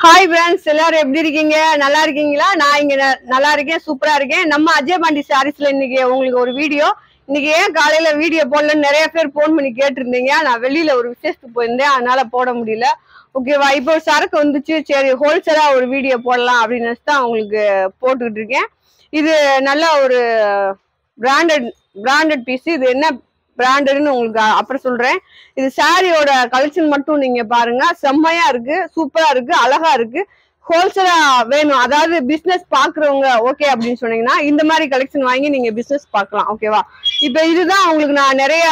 Hi friends, எல்லாரும் எப்படி இருக்கீங்க? நல்லா இருக்கீங்களா? நான் இங்க நல்லா இருக்கேன், சூப்பரா இருக்கேன். நம்ம அஜய் பாண்டி சாரீஸ்ல இன்னைக்கு உங்களுக்கு ஒரு வீடியோ. இன்னைக்கு ஏன் காலையில வீடியோ போடலன்னு நிறைய பேர் போன் பண்ணி கேட்டிருந்தீங்க. நான் வெளியில ஒரு விசேஷத்துக்கு போயிருந்தேன், அதனால போட முடியல. ஓகேவா? இப்போ சரக்கு வந்துச்சு, சரி ஹோல்சேலா ஒரு வீடியோ போடலாம் அப்படின்னு நினைச்சு தான் உங்களுக்கு போட்டுக்கிட்டு இருக்கேன். இது நல்ல ஒரு பிராண்டட் பீஸ். இது என்ன பிராண்டட்னு உங்களுக்கு அப்புறம் சொல்றேன். இது சாரியோட கலெக்ஷன் மட்டும் நீங்க பாருங்க, செம்மையா இருக்கு, சூப்பரா இருக்கு, அழகா இருக்கு. ஹோல்சேலா வேணும், அதாவது பிசினஸ் பாக்குறவங்க ஓகே அப்படின்னு சொன்னீங்கன்னா இந்த மாதிரி கலெக்ஷன் வாங்கி நீங்க பிசினஸ் பார்க்கலாம். ஓகேவா? இப்ப இதுதான் உங்களுக்கு நான் நிறைய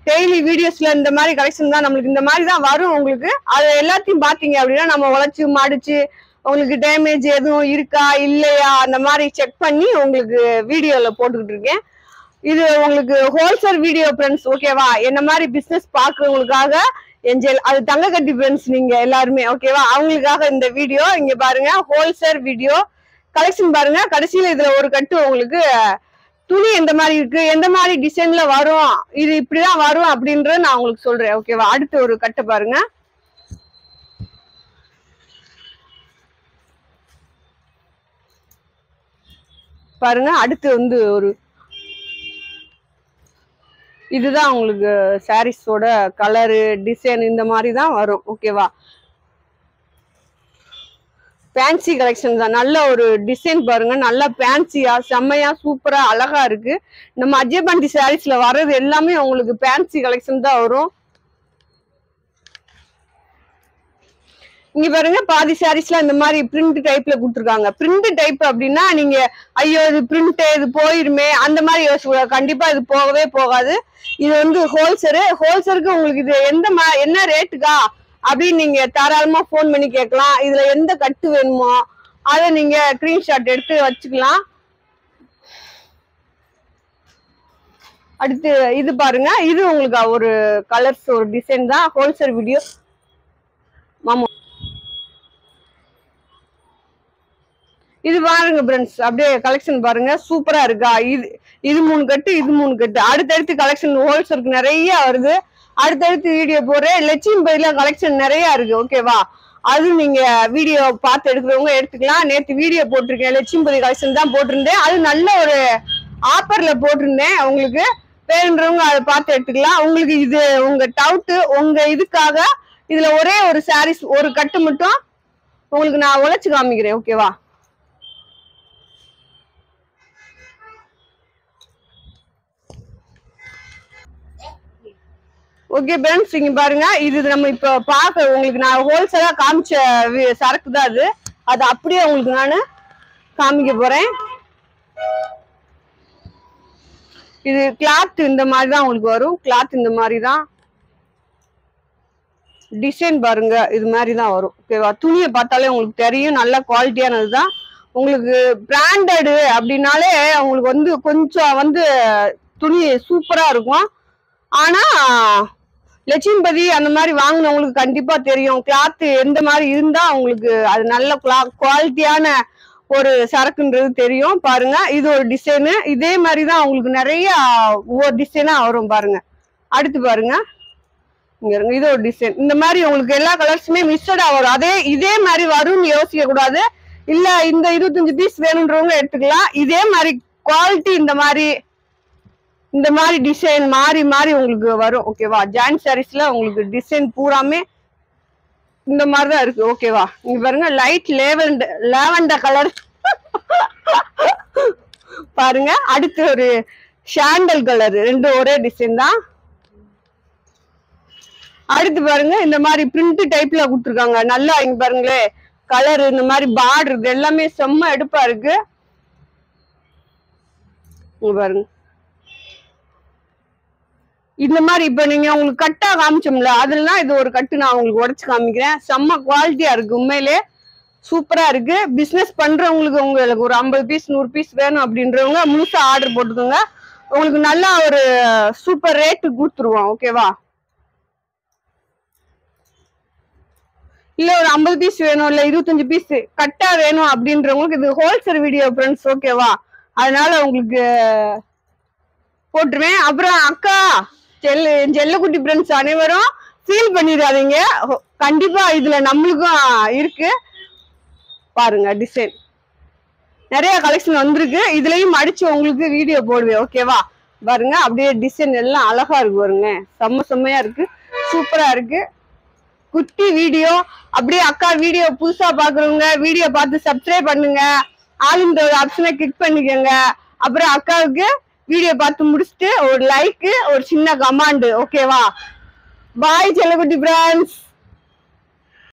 டெய்லி வீடியோஸ்ல இந்த மாதிரி கலெக்ஷன் தான் நம்மளுக்கு இந்த மாதிரி தான் வரும் உங்களுக்கு. அது எல்லாத்தையும் பாத்தீங்க அப்படின்னா நம்ம உழைச்சு மடிச்சு உங்களுக்கு டேமேஜ் எதுவும் இருக்கா இல்லையா அந்த மாதிரி செக் பண்ணி உங்களுக்கு வீடியோல போட்டுக்கிட்டு இருக்கேன். இது உங்களுக்கு ஹோல்சேல் வீடியோ ஃப்ரெண்ட்ஸ். ஓகேவா? என்ன மாதிரி பிசினஸ் பாக்குறவங்களுக்காக அது தங்க கட்டி ஃப்ரெண்ட்ஸ் நீங்க எல்லாருமே ஓகேவா, அவங்களுக்காக இந்த வீடியோ. இங்க பாருங்க, ஹோல்சேல் வீடியோ கலெக்ஷன் பாருங்க. கடைசியில இதுல ஒரு கட்டு உங்களுக்கு துணி எந்த மாதிரி இருக்கு, எந்த மாதிரி டிசைன்ல வரும், இது இப்படிதான் வரும் அப்படின்றத நான் உங்களுக்கு சொல்றேன். ஓகேவா? அடுத்து ஒரு கட்டு பாருங்க. பாருங்க, அடுத்து வந்து ஒரு இதுதான் உங்களுக்கு சாரீஸோட கலரு டிசைன் இந்த மாதிரி தான் வரும். ஓகேவா? ஃபேன்சி கலெக்ஷன் தான். நல்ல ஒரு டிசைன் பாருங்க, நல்லா ஃபேன்சியா செம்மையா சூப்பரா அழகா இருக்கு. நம்ம அஜய் பாண்டி சாரீஸ்ல வர்றது எல்லாமே உங்களுக்கு ஃபேன்சி கலெக்ஷன் தான் வரும். இங்க பாருங்க, பாதி சாரீஸ்ல இந்த மாதிரி பிரிண்ட் டைப்ல கொடுத்துருக்காங்க. பிரிண்ட் டைப் அப்படின்னா நீங்க ஐயோ இது பிரிண்ட் இது போயிருமே அந்த மாதிரி யோசிக்க, கண்டிப்பா இது போகவே போகாது. இது வந்து ஹோல்சேலுக்கு உங்களுக்கு இது என்ன ரேட்டுக்கா அப்படின்னு நீங்க தாராளமா போன் பண்ணி கேட்கலாம். இதுல எந்த கட்டு வேணுமோ அதை நீங்க ஸ்கிரீன்ஷாட் எடுத்து வச்சுக்கலாம். அடுத்து இது பாருங்க, இது உங்களுக்கு ஒரு கலர்ஸ் ஒரு டிசைன் தான். ஹோல்சேல் வீடியோ மாமா. இது பாருங்க ஃப்ரெண்ட்ஸ், அப்படியே கலெக்ஷன் பாருங்க, சூப்பரா இருக்கா? இது 3 கட்டு, இது 3 கட்டு. அடுத்தடுத்து கலெக்ஷன் ஹோல்சேலுக்கு நிறைய வருது. அடுத்தடுத்து வீடியோ போடுறேன். லட்சுமி பையில கலெக்ஷன் நிறைய இருக்கு. ஓகேவா? அது நீங்க வீடியோ பார்த்து எடுக்கிறவங்க எடுத்துக்கலாம். நேற்று வீடியோ போட்டிருக்கேன், லட்சுமி பை கலெக்ஷன் தான் போட்டிருந்தேன். அது நல்ல ஒரு ஆஃபர்ல போட்டிருந்தேன். உங்களுக்கு வேணுன்றவங்க அதை பார்த்து எடுத்துக்கலாம். உங்களுக்கு இது உங்க டவுட் உங்க இதுக்காக இதுல ஒரே ஒரு சாரீஸ் ஒரு கட்டு மட்டும் உங்களுக்கு நான் உழைச்சு காமிக்கிறேன். ஓகேவா? ஓகே ஃப்ரெண்ட்ஸ், இங்க பாருங்க, இது நம்ம இப்ப பாக்க உங்களுக்கு நான் ஹோல்சேலா காமிச்ச சரக்கு தான் அது அப்படியே உங்களுக்கு நான் காமிக்க போறேன். இது கிளாத் இந்த மாதிரி தான் உங்களுக்கு வரும். கிளாத் இந்த மாதிரி தான், டிசைன் பாருங்க இது மாதிரி தான் வரும். ஓகேவா? துணியை பார்த்தாலே உங்களுக்கு தெரியும், நல்ல குவாலிட்டியானது தான். உங்களுக்கு பிராண்டடு அப்படின்னாலே உங்களுக்கு வந்து கொஞ்சம் வந்து துணி சூப்பரா இருக்கும். ஆனா லட்சுமிபதி அந்த மாதிரி வாங்கினவங்களுக்கு கண்டிப்பா தெரியும் கிளாத் எந்த மாதிரி இருந்தா உங்களுக்கு அது நல்ல குவாலிட்டியான ஒரு சரக்குன்றது தெரியும். பாருங்க, இது ஒரு டிசைனு. இதே மாதிரிதான் உங்களுக்கு நிறைய ஒவ்வொரு டிசைனா வரும். பாருங்க, அடுத்து பாருங்க, இங்க இருங்க, இது ஒரு டிசைன். இந்த மாதிரி உங்களுக்கு எல்லா கலர்ஸுமே மிக்சடா வரும். இதே மாதிரி வரும்னு யோசிக்க கூடாது. இல்ல இந்த 25 பீஸ் வேணுன்றவங்க எடுத்துக்கலாம். இதே மாதிரி குவாலிட்டி இந்த மாதிரி டிசைன் மாறி மாறி உங்களுக்கு வரும். ஓகேவா? ஜாயிண்ட் சாரீஸ்ல உங்களுக்கு டிசைன் பூராமே இந்த மாதிரிதான் இருக்கு. ஓகேவா? இங்க பாருங்க, லைட் லேவண்டர் கலர் பாருங்க. அடுத்து ஒரு சாண்டல் கலர், ரெண்டு ஒரே டிசைன் தான். அடுத்து பாருங்க, இந்த மாதிரி பிரிண்ட் டைப்ல கொடுத்துருக்காங்க. நல்லா இங்க பாருங்களே, கலர் இந்த மாதிரி பார்டர் இது எல்லாமே செம்ம எடுப்பா இருக்கு. இங்க பாருங்க, இந்த மாதிரி இப்ப நீங்க உங்களுக்கு கட்டா காமிச்சோம்ல, அதுலதான் இது ஒரு கட்டு நான் உங்களுக்கு உடைச்சு காமிக்கிறேன். செம்ம குவாலிட்டியா இருக்கு, உண்மையிலே சூப்பரா இருக்கு. பிசினஸ் பண்றவங்களுக்கு உங்களுக்கு ஒரு 50 பீஸ் 100 பீஸ் வேணும் அப்படின்றவங்க முழுசா ஆர்டர் போட்டுக்கோங்க. உங்களுக்கு நல்லா ஒரு சூப்பர் ரேட்டு கொடுத்துருவோம். ஓகேவா? இல்ல ஒரு 50 பீஸ் வேணும், இல்ல 25 பீஸ் கட்டா வேணும் அப்படின்றவங்களுக்கு இது ஹோல்சேல் வீடியோ ஃப்ரெண்ட்ஸ். ஓகேவா? அதனால உங்களுக்கு போட்டுருவேன். அப்புறம் அக்கா செல்லக்குட்டி ஃப்ரெண்ட்ஸ் அனைவரும் ஃபீல் பண்ணிடாதீங்க. கண்டிப்பா இதுல நம்மளுக்கும் இருக்கு. பாருங்க டிசைன் நிறைய கலெக்ஷன் வந்திருக்கு. இதுலயும் மடிச்சு உங்களுக்கு வீடியோ போடுவேன். ஓகேவா? பாருங்க அப்படியே டிசைன் எல்லாம் அழகா இருக்கு பாருங்க. செம்மையா இருக்கு, சூப்பரா இருக்கு. குட்டி வீடியோ. அப்படியே அக்கா வீடியோ புதுசா பாக்குறவங்க வீடியோ பார்த்து சப்ஸ்கிரைப் பண்ணுங்க. ஆல் இந்த ஆப்ஷனை கிளிக் பண்ணிக்கோங்க. அப்புறம் அக்காவுக்கு வீடியோ பார்த்து முடிச்சுட்டு ஒரு லைக், ஒரு சின்ன கமெண்ட். ஓகேவா? பாய் செல்லக்குட்டி பிரான்ஸ்.